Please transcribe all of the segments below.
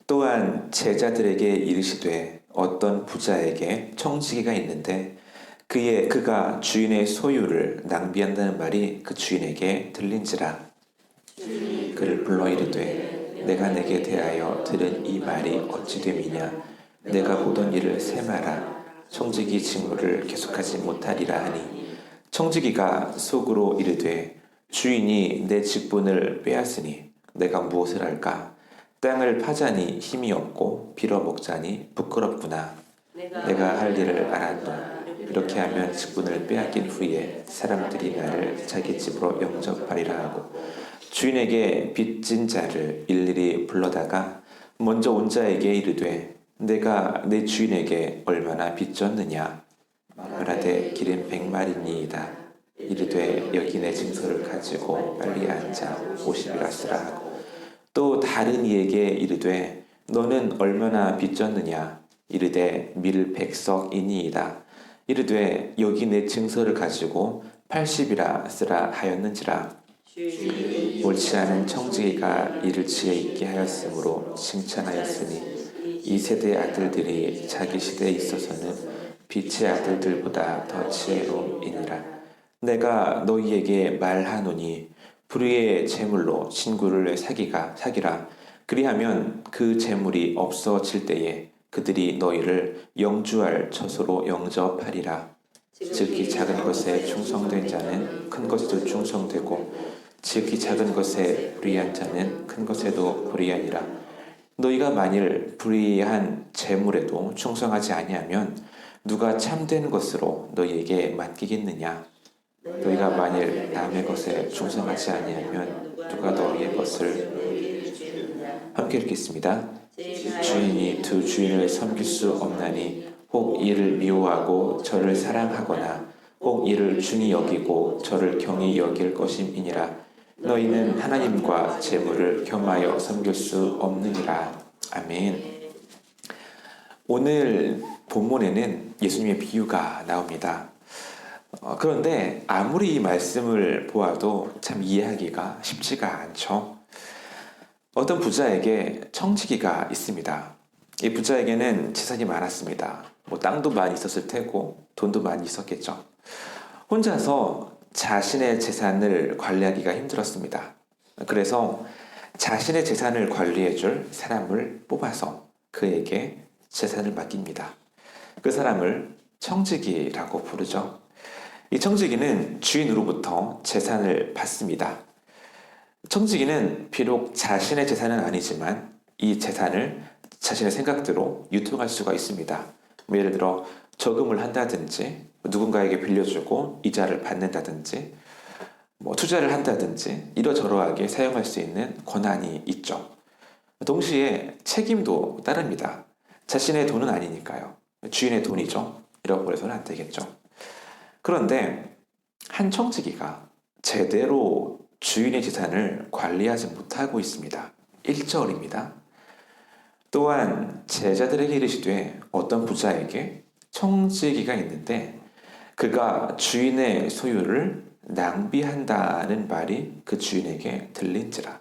또한 제자들에게 이르시되 어떤 부자에게 청지기가 있는데 그가 주인의 소유를 낭비한다는 말이 그 주인에게 들린지라. 그를 불러 이르되 내가 내게 대하여 들은 이 말이 어찌 됨이냐. 내가 보던 일을 세마라. 청지기 직무를 계속하지 못하리라 하니 청지기가 속으로 이르되 주인이 내 직분을 빼앗으니 내가 무엇을 할까. 땅을 파자니 힘이 없고 빌어먹자니 부끄럽구나. 내가 할 일을 알았노. 이렇게 하면 직분을 빼앗긴 후에 사람들이 나를 자기 집으로 영접하리라 하고 주인에게 빚진 자를 일일이 불러다가 먼저 온 자에게 이르되 내가 내 주인에게 얼마나 빚졌느냐. 말하되 기름 100마리니이다. 이르되 여기 내 증서를 가지고 빨리 앉아 50이라 쓰라 하고 또 다른 이에게 이르되 너는 얼마나 빚졌느냐. 이르되 밀 100석이니이다. 이르되 여기 내 증서를 가지고 80이라 쓰라 하였는지라. 옳지 않은 청지기가 이를 지혜 있게 하였으므로 칭찬하였으니 이 세대의 아들들이 자기 시대에 있어서는 빛의 아들들보다 더 지혜로우니라. 내가 너희에게 말하노니 불의의 재물로 친구를 사기라. 그리하면 그 재물이 없어질 때에 그들이 너희를 영주할 처소로 영접하리라. 지극히 작은 것에 충성된 자는 큰 것에도 충성되고 지극히 작은 것에 불의한 자는 큰 것에도 불의하니라. 너희가 만일 불의한 재물에도 충성하지 아니하면 누가 참된 것으로 너희에게 맡기겠느냐. 너희가 만일 남의 것에 충성하지 아니하면 누가 너희의 것을. 함께 읽겠습니다. 주인이 두 주인을 섬길 수 없나니 혹 이를 미워하고 저를 사랑하거나 혹 이를 중히 여기고 저를 경히 여길 것임이니라. 너희는 하나님과 재물을 겸하여 섬길 수 없느니라. 아멘. 오늘 본문에는 예수님의 비유가 나옵니다. 그런데 아무리 이 말씀을 보아도 참 이해하기가 쉽지가 않죠. 어떤 부자에게 청지기가 있습니다. 이 부자에게는 재산이 많았습니다. 땅도 많이 있었을 테고 돈도 많이 있었겠죠. 혼자서 자신의 재산을 관리하기가 힘들었습니다. 그래서 자신의 재산을 관리해줄 사람을 뽑아서 그에게 재산을 맡깁니다. 그 사람을 청지기라고 부르죠. 이 청지기는 주인으로부터 재산을 받습니다. 청지기는 비록 자신의 재산은 아니지만 이 재산을 자신의 생각대로 유통할 수가 있습니다. 예를 들어 저금을 한다든지 누군가에게 빌려주고 이자를 받는다든지 투자를 한다든지 이러저러하게 사용할 수 있는 권한이 있죠. 동시에 책임도 따릅니다. 자신의 돈은 아니니까요. 주인의 돈이죠. 잃어버려서는 안 되겠죠. 그런데 한 청지기가 제대로 주인의 재산을 관리하지 못하고 있습니다. 1절입니다. 또한 제자들에게 이르시되 어떤 부자에게 청지기가 있는데 그가 주인의 소유를 낭비한다는 말이 그 주인에게 들린지라.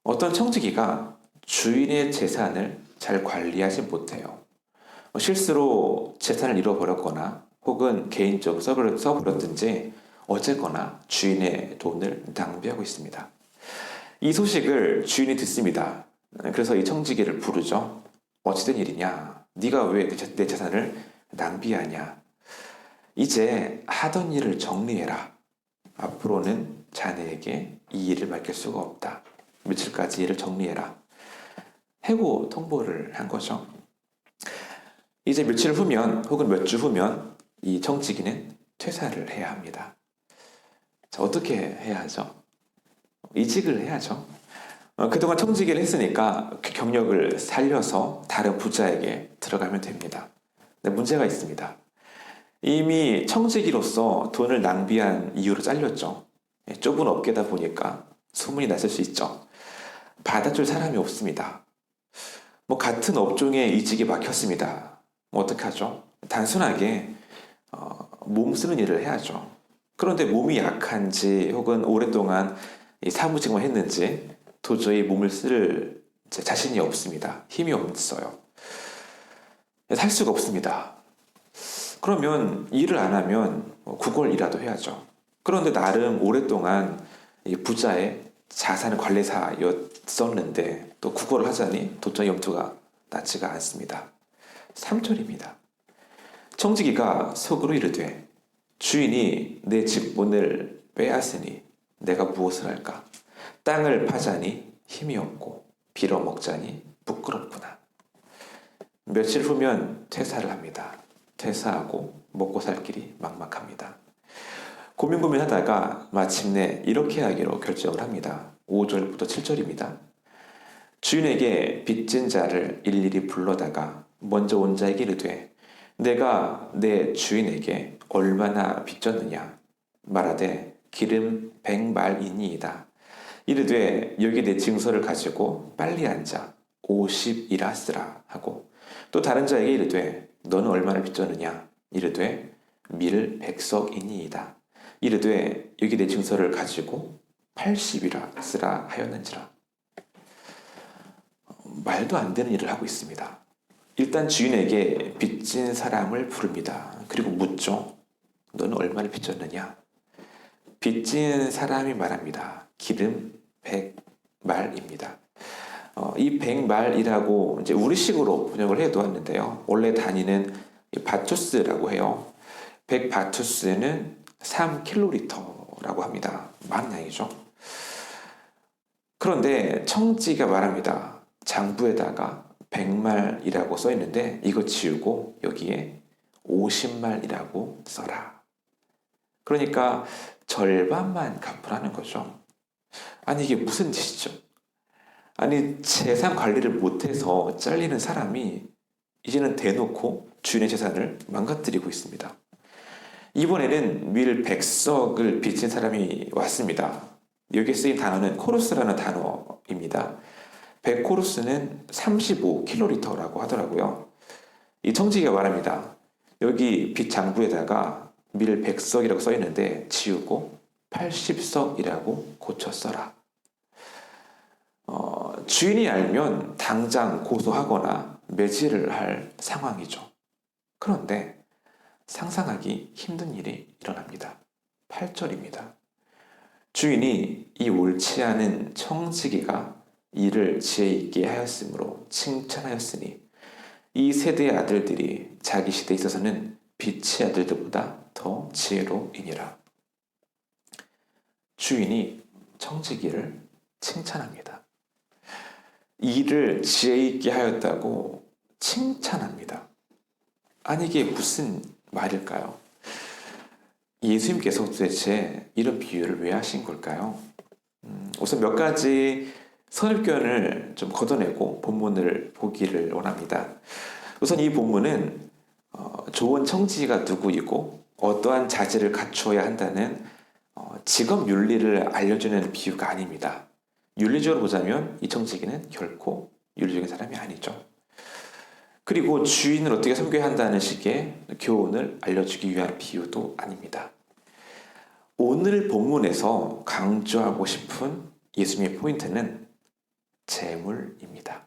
어떤 청지기가 주인의 재산을 잘 관리하지 못해요. 실수로 재산을 잃어버렸거나 혹은 개인적으로 써버렸든지 어쨌거나 주인의 돈을 낭비하고 있습니다. 이 소식을 주인이 듣습니다. 그래서 이 청지기를 부르죠. 어찌된 일이냐? 네가 왜 내 재산을 낭비하냐? 이제 하던 일을 정리해라. 앞으로는 자네에게 이 일을 맡길 수가 없다. 며칠까지 일을 정리해라. 해고 통보를 한 거죠. 이제 며칠 후면 혹은 몇 주 후면 이 청지기는 퇴사를 해야 합니다. 자, 어떻게 해야 하죠? 이직을 해야죠. 그동안 청지기를 했으니까 경력을 살려서 다른 부자에게 들어가면 됩니다. 근데 문제가 있습니다. 이미 청지기로서 돈을 낭비한 이유로 잘렸죠. 좁은 업계다 보니까 소문이 났을 수 있죠. 받아줄 사람이 없습니다. 같은 업종에 이직이 막혔습니다. 어떡하죠? 단순하게 몸 쓰는 일을 해야죠. 그런데 몸이 약한지 혹은 오랫동안 사무직만 했는지 도저히 몸을 쓸 자신이 없습니다. 힘이 없어요. 살 수가 없습니다. 그러면 일을 안 하면 구걸이라도 해야죠. 그런데 나름 오랫동안 이 부자의 자산 관리사였었는데 또 구걸을 하자니 도저히 염두가 나지가 않습니다. 3절입니다. 청지기가 속으로 이르되 주인이 내 직분을 빼앗으니 내가 무엇을 할까? 땅을 파자니 힘이 없고 빌어먹자니 부끄럽구나. 며칠 후면 퇴사를 합니다. 퇴사하고 먹고 살 길이 막막합니다. 고민하다가 마침내 이렇게 하기로 결정을 합니다. 5절부터 7절입니다. 주인에게 빚진 자를 일일이 불러다가 먼저 온 자에게 이르되 내가 내 주인에게 얼마나 빚졌느냐 말하되 기름 100말이니이다. 이르되 여기 내 증서를 가지고 빨리 앉아 50이라 쓰라 하고 또 다른 자에게 이르되 너는 얼마나 빚졌느냐 이르되 밀 100석이니이다. 이르되 여기 내 증서를 가지고 80이라 쓰라 하였는지라. 말도 안 되는 일을 하고 있습니다. 일단 주인에게 빚진 사람을 부릅니다. 그리고 묻죠. 너는 얼마나 빚졌느냐? 빚진 사람이 말합니다. 기름 100말입니다. 이 100말이라고 이제 우리식으로 번역을 해두었는데요. 원래 단위는 바투스라고 해요. 100바투스는 3킬로리터라고 합니다. 많은 양이죠. 그런데 청지가 말합니다. 장부에다가 100말이라고 써 있는데 이거 지우고 여기에 50말이라고 써라. 그러니까 절반만 갚으라는 거죠. 아니 이게 무슨 짓이죠? 아니 재산 관리를 못해서 잘리는 사람이 이제는 대놓고 주인의 재산을 망가뜨리고 있습니다. 이번에는 밀 100석을 빚진 사람이 왔습니다. 여기에 쓰인 단어는 코루스라는 단어입니다. 100코루스는 35킬로리터라고 하더라고요. 이 청지기가 말합니다. 여기 빚 장부에다가 밀 100석이라고 써 있는데 지우고 80석이라고 고쳐 써라. 주인이 알면 당장 고소하거나 매질을 할 상황이죠. 그런데 상상하기 힘든 일이 일어납니다. 8절입니다. 주인이 이 옳지 않은 청지기가 이를 지혜 있게 하였으므로 칭찬하였으니 이 세대의 아들들이 자기 시대에 있어서는 빛의 아들들보다 더 지혜로이니라. 주인이 청지기를 칭찬합니다. 이를 지혜 있게 하였다고 칭찬합니다. 아니 이게 무슨 말일까요? 예수님께서 도대체 이런 비유를 왜 하신 걸까요? 우선 몇 가지 선입견을 좀 걷어내고 본문을 보기를 원합니다. 우선 이 본문은 좋은 청지기가 누구이고 어떠한 자질을 갖추어야 한다는 직업 윤리를 알려주는 비유가 아닙니다. 윤리적으로 보자면 이 청지기는 결코 윤리적인 사람이 아니죠. 그리고 주인을 어떻게 섬겨야 한다는 식의 교훈을 알려주기 위한 비유도 아닙니다. 오늘 본문에서 강조하고 싶은 예수님의 포인트는 재물입니다.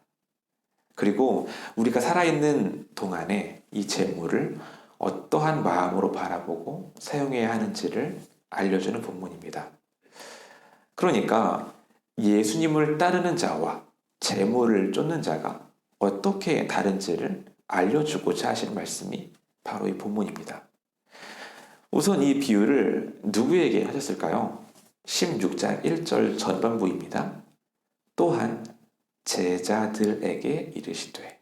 그리고 우리가 살아있는 동안에 이 재물을 어떠한 마음으로 바라보고 사용해야 하는지를 알려주는 본문입니다. 그러니까 예수님을 따르는 자와 재물을 쫓는 자가 어떻게 다른지를 알려주고자 하시는 말씀이 바로 이 본문입니다. 우선 이 비유를 누구에게 하셨을까요? 16장 1절 전반부입니다. 또한 제자들에게 이르시되,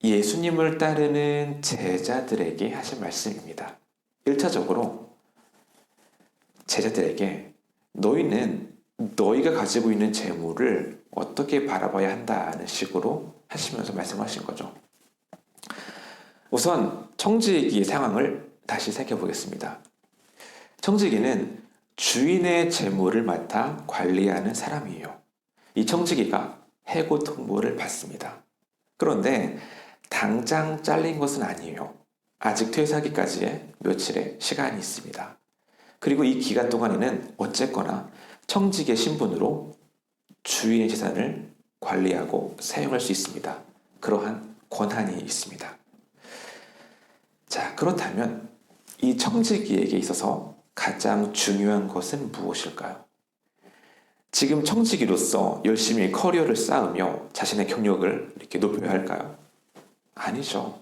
예수님을 따르는 제자들에게 하신 말씀입니다. 1차적으로 제자들에게 너희는 너희가 가지고 있는 재물을 어떻게 바라봐야 한다는 식으로 하시면서 말씀하신 거죠. 우선 청지기의 상황을 다시 살펴보겠습니다. 청지기는 주인의 재물을 맡아 관리하는 사람이에요. 이 청지기가 해고 통보를 받습니다. 그런데 당장 잘린 것은 아니에요. 아직 퇴사하기까지의 며칠의 시간이 있습니다. 그리고 이 기간 동안에는 어쨌거나 청지기의 신분으로 주인의 재산을 관리하고 사용할 수 있습니다. 그러한 권한이 있습니다. 자, 그렇다면 이 청지기에게 있어서 가장 중요한 것은 무엇일까요? 지금 청지기로서 열심히 커리어를 쌓으며 자신의 경력을 이렇게 높여야 할까요? 아니죠.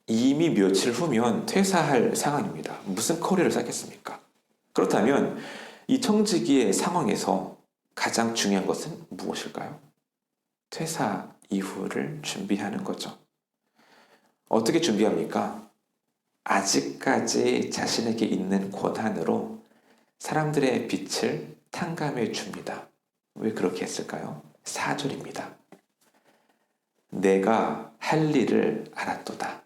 이미 며칠 후면 퇴사할 상황입니다. 무슨 커리어를 쌓겠습니까? 그렇다면 이 청지기의 상황에서 가장 중요한 것은 무엇일까요? 퇴사 이후를 준비하는 거죠. 어떻게 준비합니까? 아직까지 자신에게 있는 권한으로 사람들의 빛을 탕감해 줍니다. 왜 그렇게 했을까요? 4절입니다. 내가 할 일을 알았도다.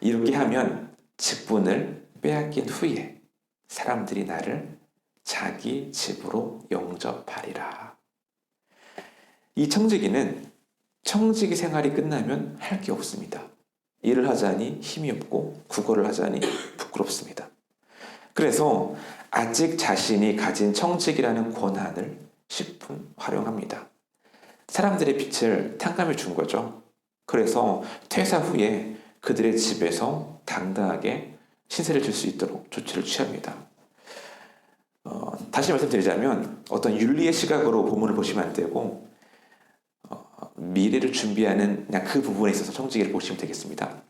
이렇게 하면 직분을 빼앗긴 후에 사람들이 나를 자기 집으로 영접하리라. 이 청지기는 청지기 생활이 끝나면 할 게 없습니다. 일을 하자니 힘이 없고 국어를 하자니 부끄럽습니다. 그래서 아직 자신이 가진 청지기라는 권한을 10분 활용합니다. 사람들의 빛을 탕감해 준 거죠. 그래서 퇴사 후에 그들의 집에서 당당하게 신세를 질 수 있도록 조치를 취합니다. 다시 말씀드리자면 어떤 윤리의 시각으로 본문을 보시면 안 되고 미래를 준비하는 그냥 그 부분에 있어서 청지기를 보시면 되겠습니다.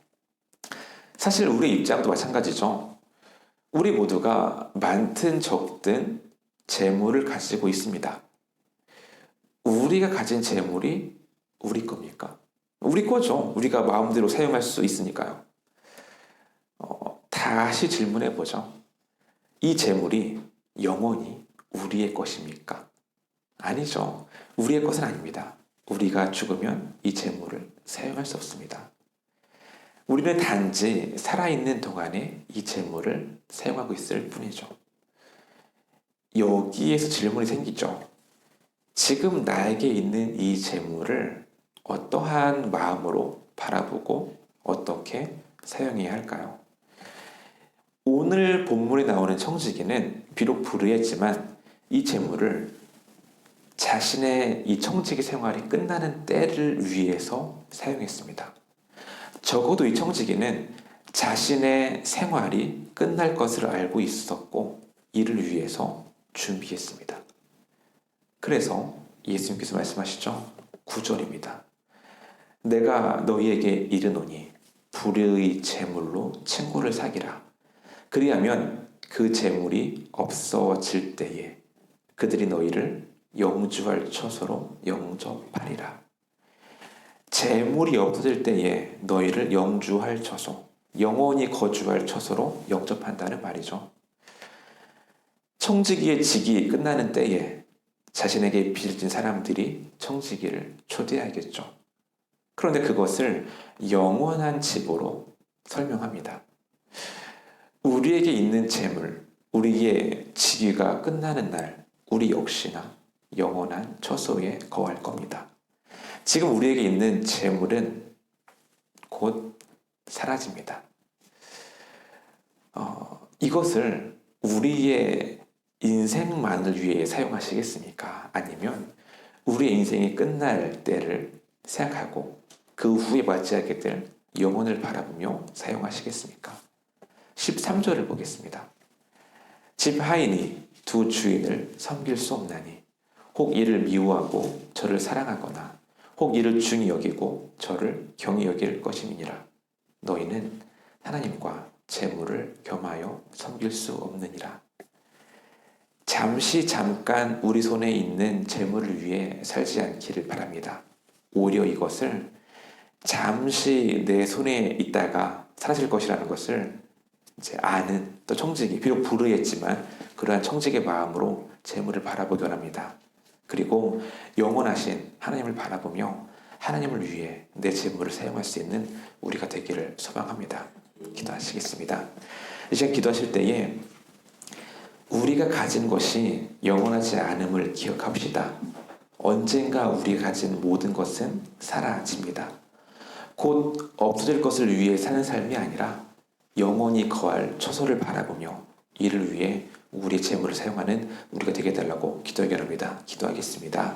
사실 우리 입장도 마찬가지죠. 우리 모두가 많든 적든 재물을 가지고 있습니다. 우리가 가진 재물이 우리 겁니까? 우리 거죠. 우리가 마음대로 사용할 수 있으니까요. 다시 질문해 보죠. 이 재물이 영원히 우리의 것입니까? 아니죠. 우리의 것은 아닙니다. 우리가 죽으면 이 재물을 사용할 수 없습니다. 우리는 단지 살아있는 동안에 이 재물을 사용하고 있을 뿐이죠. 여기에서 질문이 생기죠. 지금 나에게 있는 이 재물을 어떠한 마음으로 바라보고 어떻게 사용해야 할까요? 오늘 본문에 나오는 청지기는 비록 불의했지만 이 재물을 자신의 이 청지기 생활이 끝나는 때를 위해서 사용했습니다. 적어도 이 청지기는 자신의 생활이 끝날 것을 알고 있었고 이를 위해서 준비했습니다. 그래서 예수님께서 말씀하시죠. 9절입니다. 내가 너희에게 이르노니 불의의 재물로 친구를 사귀라. 그리하면 그 재물이 없어질 때에 그들이 너희를 영주할 처소로 영접하리라. 재물이 없어질 때에 너희를 영주할 처소, 영원히 거주할 처소로 영접한다는 말이죠. 청지기의 직이 끝나는 때에 자신에게 빚진 사람들이 청지기를 초대하겠죠. 그런데 그것을 영원한 집으로 설명합니다. 우리에게 있는 재물, 우리의 직위가 끝나는 날, 우리 역시나 영원한 처소에 거할 겁니다. 지금 우리에게 있는 재물은 곧 사라집니다. 이것을 우리의 인생만을 위해 사용하시겠습니까? 아니면 우리의 인생이 끝날 때를 생각하고 그 후에 맞이하게 될 영혼을 바라보며 사용하시겠습니까? 13절을 보겠습니다. 집 하인이 두 주인을 섬길 수 없나니 혹 이를 미워하고 저를 사랑하거나 혹 이를 중히 여기고 저를 경히 여길 것임이니라. 너희는 하나님과 재물을 겸하여 섬길 수 없느니라. 잠깐 우리 손에 있는 재물을 위해 살지 않기를 바랍니다. 오히려 이것을 잠시 내 손에 있다가 사라질 것이라는 것을 이제 아는 또 청지기, 비록 불의했지만 그러한 청지기의 마음으로 재물을 바라보기 원합니다. 그리고 영원하신 하나님을 바라보며 하나님을 위해 내 재물을 사용할 수 있는 우리가 되기를 소망합니다. 기도하시겠습니다. 이 시간 기도하실 때에 우리가 가진 것이 영원하지 않음을 기억합시다. 언젠가 우리가 가진 모든 것은 사라집니다. 곧 없어질 것을 위해 사는 삶이 아니라 영원히 거할 처소를 바라보며 이를 위해 우리의 재물을 사용하는 우리가 되게 해달라고 기도하게 합니다. 기도하겠습니다.